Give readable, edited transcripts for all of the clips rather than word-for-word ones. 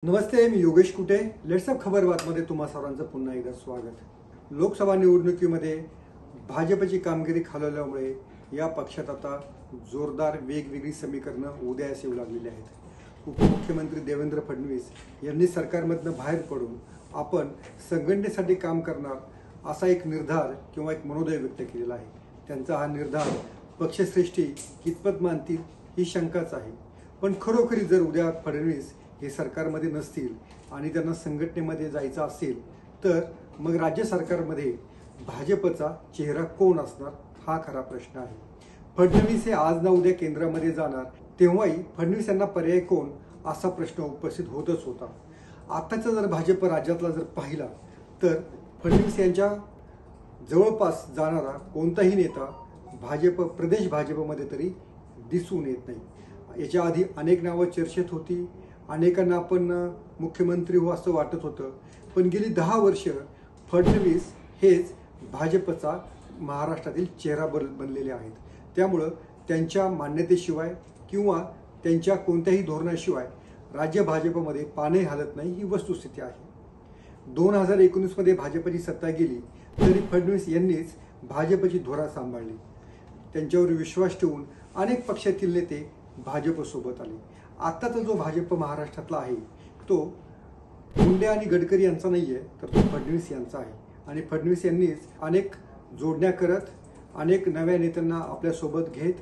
Namaste, me Yogesh Kute. Let's up खबर बातमध्ये तुम्हा सर्वांचं पुन्हा एकदा स्वागत. लोकसभा निवडणुकीमध्ये भाजपची कामगिरी खालवल्यामुळे या पक्षात आता जोरदार वेगवेगळी समीकरणं उदयास येऊ लागलेली आहेत. उपमुख्यमंत्री देवेंद्र फडणवीस यांनी सरकारमधनं बाहेर पडून आपण संघटनेसाठी काम करणार असा एक निर्धार किंवा एक मनोदय व्यक्त केलेला आहे. त्यांचा हा निर्धार पक्षश्रेष्ठी कितपत मानतील ही शंकाच आहे. पण खरोखरी जर उद्या फडणवीस हे सरकारमध्ये नसतील आणि त्यांना संघटनेमध्ये जायचं असेल तर मग राज्य सरकारमध्ये भाजपचा चेहरा कोण असणार हा खरा प्रश्न आहे. फडणवीस हे आज ना उद्या केंद्रामध्ये जाणार, तेव्हाही फडणवीस यांना पर्याय कोण असा प्रश्न उपस्थित होतच होता. आताचा जर भाजप राज्यातला जर पाहिला तर फडणवीस यांच्या जवळपास जाणारा कोणताही नेता प्रदेश भाजपमध्ये तरी दिसून येत नाही. याच्या आधी अनेक नावं चर्चेत होती, अनेकांना आपण मुख्यमंत्री हो असं वाटत होतं, पण गेली 10 वर्ष फडणवीस हेच भाजपचा महाराष्ट्रातील चेहरा बनलेले आहेत. त्यामुळं त्यांच्या मान्यतेशिवाय किंवा त्यांच्या कोणत्याही धोरणाशिवाय राज्य भाजपमध्ये पानही हलत नाही ही वस्तुस्थिती आहे. 2019मध्ये भाजपची सत्ता गेली तरी फडणवीस यांनीच भाजपची धोरा सांभाळली. त्यांच्यावर विश्वास ठेवून अनेक पक्षातील नेते भाजपसोबत आले. आत्ताचा जो भाजप महाराष्ट्रातला आहे तो मुंडे आणि गडकरी यांचा नाही आहे, तर तो फडणवीस यांचा आहे. आणि फडणवीस यांनीच अनेक जोडण्या करत, अनेक नव्या नेत्यांना आपल्यासोबत घेत,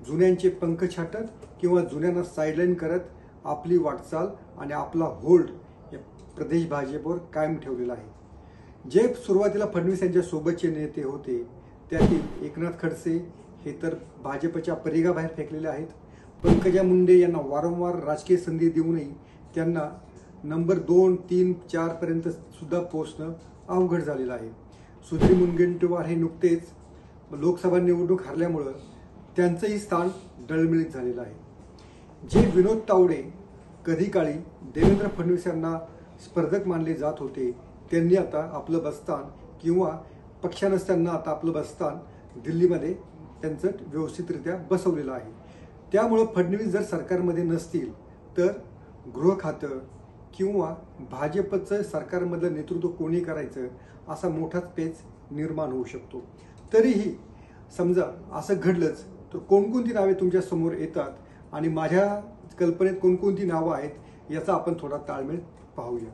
जुन्यांचे पंख छाटत किंवा जुन्यांना साईडलाईन करत आपली वाटचाल आणि आपला होल्ड या प्रदेश भाजपवर कायम ठेवलेला आहे. जे सुरुवातीला फडणवीस यांच्या सोबतचे नेते होते त्यातील एकनाथ खडसे हे तर भाजपच्या परिघाबाहेर फेकलेले आहेत. पंकजा मुंडे यांना वारंवार राजकीय संधी देऊनही त्यांना नंबर 2, 3, 4 पर्यंत सुद्धा पोहोचणं अवघड झालेलं आहे. सुधीर मुनगंटीवार हे नुकतेच लोकसभा निवडणूक हरल्यामुळं त्यांचंही स्थान डळमळीत झालेलं आहे. जे विनोद तावडे कधी काळी देवेंद्र फडणवीस यांना स्पर्धक मानले जात होते त्यांनी आता आपलं बस्तान किंवा पक्षानंच त्यांना आता आपलं बस्तान दिल्लीमध्ये त्यांचं व्यवस्थितरित्या बसवलेलं आहे. त्यामुळं फडणवीस जर सरकारमध्ये नसतील तर गृह खातं किंवा भाजपचं सरकारमधलं नेतृत्व कोणी करायचं असा मोठाच पेच निर्माण होऊ शकतो. तरीही समजा असं घडलंच तर कोणकोणती नावे तुमच्या समोर येतात आणि माझ्या कल्पनेत कोणकोणती नावं आहेत याचा आपण थोडा ताळमेळ पाहूया.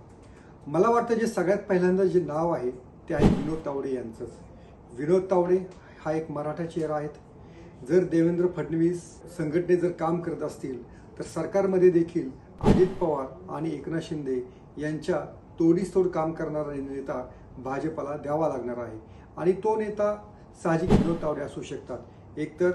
मला वाटतं जे सगळ्यात पहिल्यांदा जे नाव आहे ते आहे विनोद तावडे यांचंच. विनोद तावडे हा एक मराठा चेहरा आहेत. जर देवेंद्र फडणवीस संघटनेत जर काम करत असतील तर सरकारमध्ये देखील अजित पवार आणि एकनाथ शिंदे यांच्या तोडीस-तोड काम करणारा नेता भाजपला द्यावा लागणार आहे. आणि तो नेता साहजिक विनोद तावडे असू शकतात. एकतर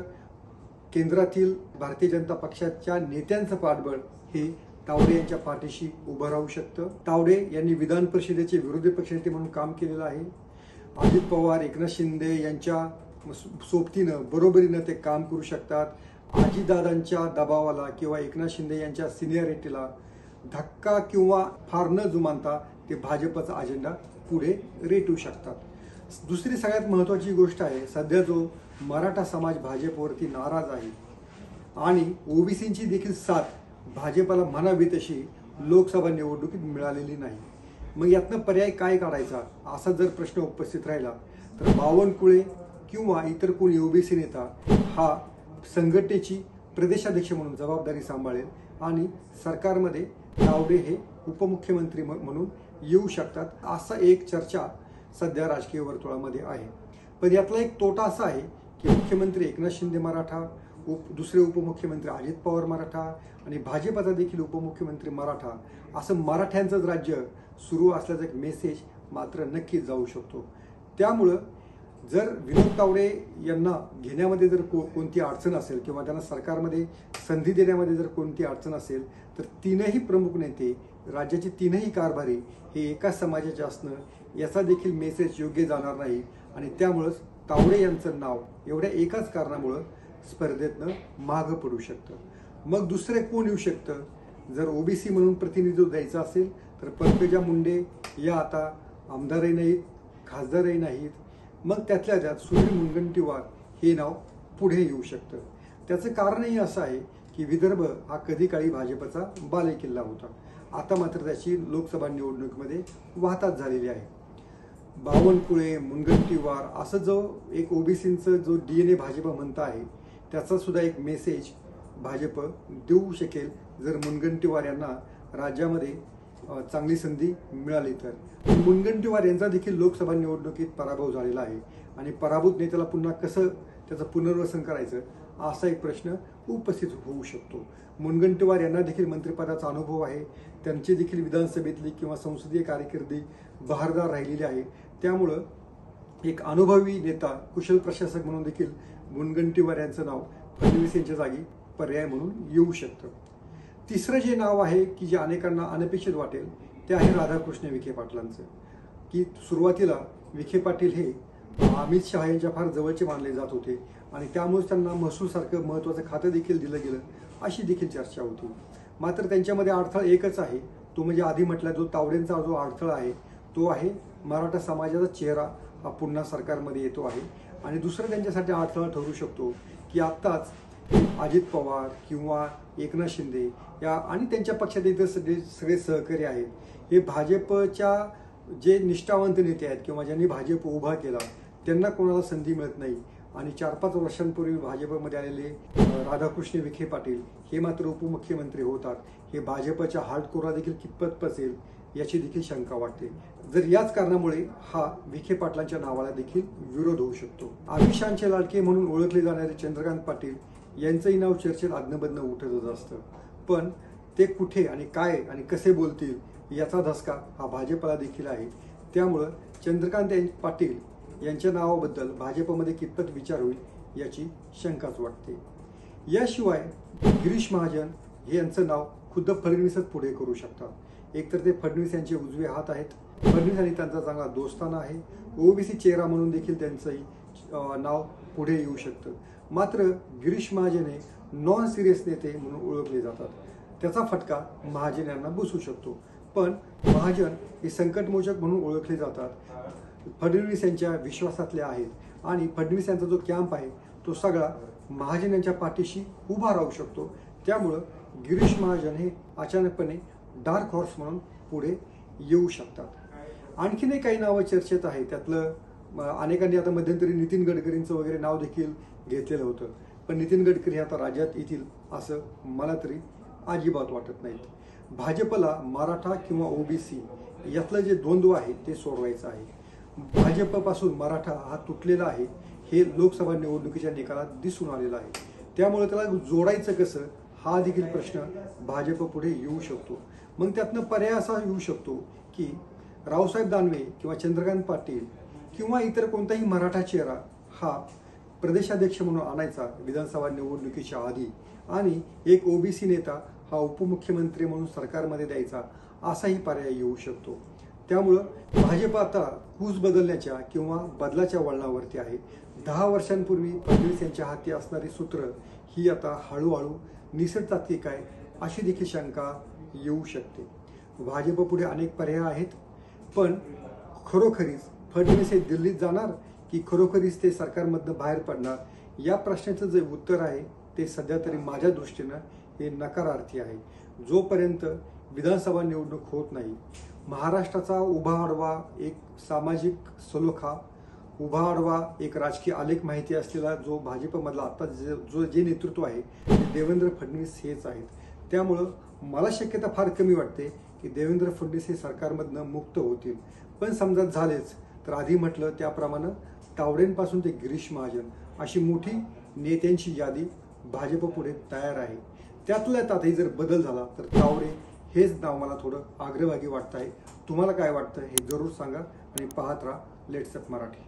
केंद्रातील भारतीय जनता पक्षाच्या नेत्यांचं पाठबळ हे तावडे यांच्या पाठीशी उभं राहू शकतं. तावडे यांनी विधान परिषदेचे विरोधी पक्षनेते म्हणून काम केलेलं आहे. अजित पवार, एकनाथ शिंदे यांच्या सोबतीनं बरोबरीनं ते काम करू शकतात. आजीदादांच्या दबावाला किंवा एकनाथ शिंदे यांच्या सिनियरिटीला धक्का किंवा फार न जुमानता ते भाजपचा अजेंडा पुढे रेटू शकतात. दुसरी सगळ्यात महत्त्वाची गोष्ट आहे, सध्या जो मराठा समाज भाजपवरती नाराज आहे आणि ओबीसींची देखील साथ भाजपला म्हणावी तशी लोकसभा निवडणुकीत मिळालेली नाही. मग यातनं पर्याय काय काढायचा असा जर प्रश्न उपस्थित राहिला तर बावनकुळे किंवा इतर कोणी ओबीसी नेता हा संघटनेची प्रदेशाध्यक्ष म्हणून जबाबदारी सांभाळेल आणि सरकारमध्ये तावडे हे उपमुख्यमंत्री म्हणून येऊ शकतात असा एक चर्चा सध्या राजकीय वर्तुळामध्ये आहे. पण यातला एक तोटा असा आहे की मुख्यमंत्री एकनाथ शिंदे मराठा, दुसरे उपमुख्यमंत्री अजित पवार मराठा आणि भाजपचा देखील उपमुख्यमंत्री मराठा असं मराठ्यांचंच राज्य सुरू असल्याचा एक मेसेज मात्र नक्कीच जाऊ शकतो. त्यामुळं जर विनोद तावडे यांना घेण्यामध्ये जर कोणती अडचण असेल किंवा त्यांना सरकारमध्ये संधी देण्यामध्ये जर कोणती अडचण असेल तर तीनही प्रमुख नेते, राज्याचे तीनही कारभारी हे एकाच समाजाचे असणं याचा देखील मेसेज योग्य जाणार नाही. आणि त्यामुळंच तावडे यांचं नाव एवढ्या एकाच कारणामुळं स्पर्धेतनं मागं पडू शकतं. मग दुसरे कोण येऊ शकतं? जर ओबीसी म्हणून प्रतिनिधित्व द्यायचं असेल तर पंकजा मुंडे या आता आमदारही नाहीत, खासदारही नाहीत. मग त्यातल्या त्यात सुधीर मुनगंटीवार हे नाव पुढे येऊ शकतं. त्याचं कारणही असं आहे की विदर्भ हा कधी काळी भाजपचा बालेकिल्ला होता. आता मात्र त्याची लोकसभा निवडणुकीमध्ये वाहतात झालेली आहे. बावनकुळे, मुनगंटीवार असं जो एक ओबीसींचं जो DNA भाजप म्हणत आहे, त्याचा सुद्धा एक मेसेज भाजप देऊ शकेल जर मुनगंटीवार यांना राज्यामध्ये चांगली संधी मिळाली तर. मुनगंटीवार यांचा देखील लोकसभा निवडणुकीत पराभव झालेला आहे आणि पराभूत नेत्याला पुन्हा कसं त्याचं पुनर्वसन करायचं असा एक प्रश्न उपस्थित होऊ शकतो. मुनगंटीवार यांना देखील मंत्रिपदाचा अनुभव आहे. त्यांची देखील विधानसभेतली किंवा संसदीय कारकिर्दी बहारदार राहिलेली आहे. त्यामुळं एक अनुभवी नेता, कुशल प्रशासक म्हणून देखील मुनगंटीवार यांचं नाव फडणवीस यांच्या जागी पर्याय म्हणून येऊ शकतं. तिसरं जे नाव आहे की जे अनेकांना अनपेक्षित वाटेल ते आहे राधाकृष्ण विखे पाटलांचं. की सुरुवातीला विखे पाटील हे अमित शहा यांच्या फार जवळचे मानले जात होते आणि त्यामुळेच त्यांना महसूलसारखं महत्त्वाचं खातं देखील दिलं गेलं अशी देखील चर्चा होती. मात्र त्यांच्यामध्ये अडथळा एकच आहे, तो म्हणजे आधी म्हटला जो तावडेंचा जो अडथळा आहे तो आहे मराठा समाजाचा चेहरा हा पुन्हा सरकारमध्ये येतो आहे. आणि दुसरं त्यांच्यासाठी अडथळा ठरू शकतो की आत्ताच अजित पवार किंवा एकनाथ शिंदे या आणि त्यांच्या पक्षात इतर सगळे सहकारी आहेत, हे भाजपच्या जे निष्ठावंत नेते आहेत किंवा ज्यांनी भाजप उभा केला त्यांना कोणाला संधी मिळत नाही. आणि 4-5 वर्षांपूर्वी भाजपमध्ये आलेले राधाकृष्ण विखे पाटील हे मात्र उपमुख्यमंत्री होतात. हे भाजपच्या हार्डकोरला देखील कितपत पचेल याची देखील शंका वाटते. जर याच कारणामुळे हा विखे पाटलांच्या नावाला देखील विरोध होऊ शकतो. आमिषांचे लाडके म्हणून ओळखले जाणारे चंद्रकांत पाटील यांचंही नाव चर्चेत अधनंमधनं उठतच असतं, पण ते कुठे आणि काय आणि कसे बोलतील याचा धसका हा भाजपला देखील आहे. त्यामुळं चंद्रकांत पाटील यांच्या नावाबद्दल भाजपमध्ये कितपत विचार होईल याची शंकाच वाटते. याशिवाय गिरीश महाजन हे यांचं नाव खुद्द फडणवीसच पुढे करू शकतात. एकतर ते फडणवीस यांचे उजवे हात आहेत, फडणवीस आणि त्यांचा चांगला दोस्ताना आहे, ओबीसी चेहरा म्हणून देखील त्यांचंही नाव पुढे येऊ शकतं. मात्र गिरीश महाजन हे नॉन सिरियस नेते म्हणून ओळखले जातात, त्याचा फटका महाजन यांना बसू शकतो. पण महाजन हे संकटमोचक म्हणून ओळखले जातात, फडणवीस यांच्या विश्वासातले आहेत आणि फडणवीस यांचा जो कॅम्प आहे तो सगळा महाजन यांच्या पाठीशी उभा राहू शकतो. त्यामुळं गिरीश महाजन हे अचानकपणे डार्क हॉर्स म्हणून पुढे येऊ शकतात. आणखीनही काही नावं चर्चेत आहे, त्यातलं अनेकांनी आता मध्यंतरी नितीन गडकरींचं वगैरे नाव देखील घेतलेलं होतं, पण नितीन गडकरी आता राज्यात येतील असं मला तरी अजिबात वाटत नाहीत. भाजपला मराठा किंवा ओबीसी यातलं जे द्वंद्व आहे ते सोडवायचं आहे. भाजपपासून मराठा हा तुटलेला आहे हे लोकसभा निवडणुकीच्या निकालात दिसून आलेलं आहे. त्यामुळे त्याला जोडायचं कसं हा देखील प्रश्न भाजप पुढे येऊ शकतो. मग त्यातनं पर्याय असा येऊ शकतो की रावसाहेब दानवे किंवा चंद्रकांत पाटील किंवा इतर कोणताही मराठा चेहरा हा प्रदेशाध्यक्ष म्हणून आणायचा विधानसभा निवडणुकीच्या आधी आणि एक ओबीसी नेता हा उपमुख्यमंत्री म्हणून सरकारमध्ये द्यायचा असाही पर्याय येऊ शकतो. त्यामुळं भाजप आता कूच बदलण्याच्या किंवा बदलाच्या वळणावरती आहे. 10 वर्षांपूर्वी फडणवीस यांच्या हाती असणारी सूत्र ही आता हळूहळू निसटतात की काय अशी देखील शंका येऊ शकते. भाजप पुढे अनेक पर्याय आहेत, पण खरोखरीच फडणवीस हे दिल्लीत जाणार की खरोखरीच ते सरकारमधनं बाहेर पडणार या प्रश्नाचं जे उत्तर आहे ते सध्या तरी माझ्या दृष्टीनं हे नकारार्थी आहे. जोपर्यंत विधानसभा निवडणूक होत नाही, महाराष्ट्राचा उभा आडवा एक सामाजिक सलोखा, उभा आडवा एक राजकीय आलेख माहिती असलेला जो भाजपमधला आता जे नेतृत्व आहे ते देवेंद्र फडणवीस हेच आहेत. त्यामुळं मला शक्यता फार कमी वाटते की देवेंद्र फडणवीस हे सरकारमधनं मुक्त होतील. पण समजा झालेच तर आधी म्हटलं त्याप्रमाणे तावडेंपासून ते गिरीश महाजन अशी मोठी नेत्यांची यादी भाजप पुढे तयार आहे. त्यातल्या त्यातही जर बदल झाला तर तावडे हेच नाव मला थोडं अग्रभागी वाटत आहे. तुम्हाला काय वाटतं हे जरूर सांगा आणि पाहत राहा लेट्स अप मराठी.